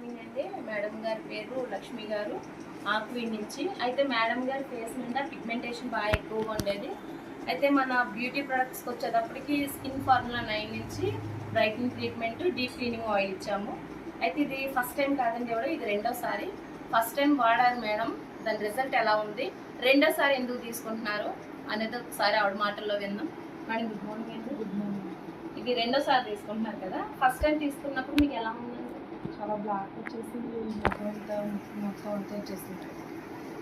Morning అండి. Madam గారి పేరు లక్ష్మి గారు, ఆక్వీడ్ నుంచి. అయితే మేడం గారి ఫేస్ నిండా పిగ్మెంటేషన్ బాగా ఎక్కువగా ఉండేది. అయితే మన బ్యూటీ ప్రొడక్ట్స్కి వచ్చేటప్పటికి స్కిన్ ఫార్ములా 9 నుంచి brightening treatment, deep cleaning oil ఇచ్చాము. అయితే ఇది ఫస్ట్ టైం కాదండి ఎవరు, ఇది రెండోసారి. ఫస్ట్ టైం వాడారు మేడం, దాని రిజల్ట్ ఎలా ఉంది, రెండోసారి ఎందుకు తీసుకుంటున్నారు అనేది ఒకసారి ఆవిడ మాటల్లో విన్నాం. మేడం గుడ్ మార్నింగ్ అండి. Good morning. ఇది రెండోసారి తీసుకుంటున్నారు కదా, ఫస్ట్ టైం తీసుకున్నప్పుడు మీకు ఎలా ఉందండి? చాలా బ్లాక్ వచ్చేసి మొత్తం అంతా వచ్చేసింది.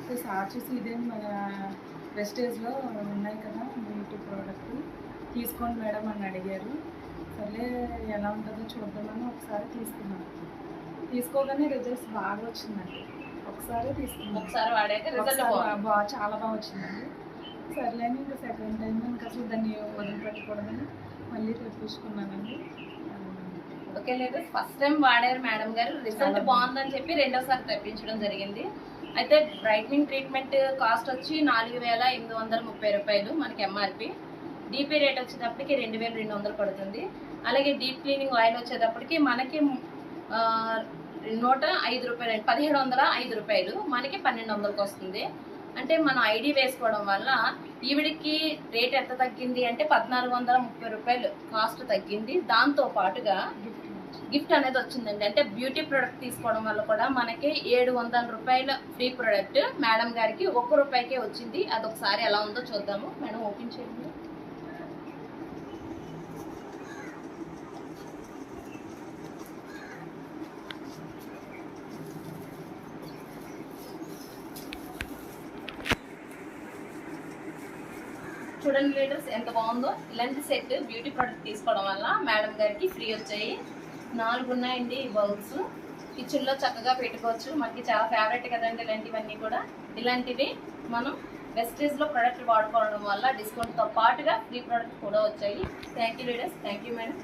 సో సార్ చూసి ఇదే మన ప్రెస్టేజ్లో ఉన్నాయి కదా బ్యూటీ ప్రోడక్ట్ తీసుకోండి మేడం అని అడిగారు. సరే ఎలా ఉంటుందో చూద్దామని ఒకసారి తీసుకున్నాను. తీసుకోగానే రిజల్ట్స్ బాగా వచ్చిందండి. ఒకసారి తీసుకున్నాను, ఒకసారి వాడాక రిజల్ట్ చాలా బాగా వచ్చిందండి. సర్లేని ఇంకా సెకండ్ టైం ఇంకా అసలు దాన్ని వదిలిపెట్టకూడదని మళ్ళీ తెప్పించుకున్నానండి. ఓకే లేదు, ఫస్ట్ టైం వాడారు మేడం గారు, రిజల్ట్ బాగుందని చెప్పి రెండోసారి తెప్పించడం జరిగింది. అయితే బ్రైట్నింగ్ ట్రీట్మెంట్ కాస్ట్ వచ్చి 4,830 రూపాయలు మనకి ఎంఆర్పి. డీపీ రేట్ వచ్చేటప్పటికి 2,200 పడుతుంది. అలాగే డీప్ క్లీనింగ్ ఆయిల్ వచ్చేటప్పటికి మనకి 105 రూపాయలు, 1,705 రూపాయలు, మనకి 1,200కి వస్తుంది. అంటే మనం ఐడి వేసుకోవడం వల్ల ఈవిడికి రేట్ ఎంత తగ్గింది అంటే 1,430 రూపాయలు కాస్ట్ తగ్గింది. దాంతో పాటుగా గిఫ్ట్ అనేది వచ్చిందండి. అంటే బ్యూటీ ప్రోడక్ట్ తీసుకోవడం వల్ల కూడా మనకి 700 రూపాయల ఫ్రీ ప్రోడక్ట్ మేడం గారికి 1 రూపాయికే వచ్చింది. అదొకసారి ఎలా ఉందో చూద్దాము. మేడం ఓపెన్ చేయండి. చూడండి లీటర్స్ ఎంత బాగుందో. ఇలాంటి సెట్ బ్యూటీ ప్రోడక్ట్ తీసుకోవడం వల్ల మేడం గారికి ఫ్రీ వచ్చాయి. 4 ఉన్నాయండి ఈ బౌల్స్. కిచెన్లో చక్కగా పెట్టుకోవచ్చు. మనకి చాలా ఫేవరెట్ కదండి ఇలాంటివన్నీ కూడా. ఇలాంటివి మనం వెస్టేజ్లో ప్రోడక్ట్ వాడుకోవడం వల్ల డిస్కౌంట్తో పాటుగా ఫ్రీ ప్రోడక్ట్ కూడా వచ్చాయి. Thank you leaders, thank you madam.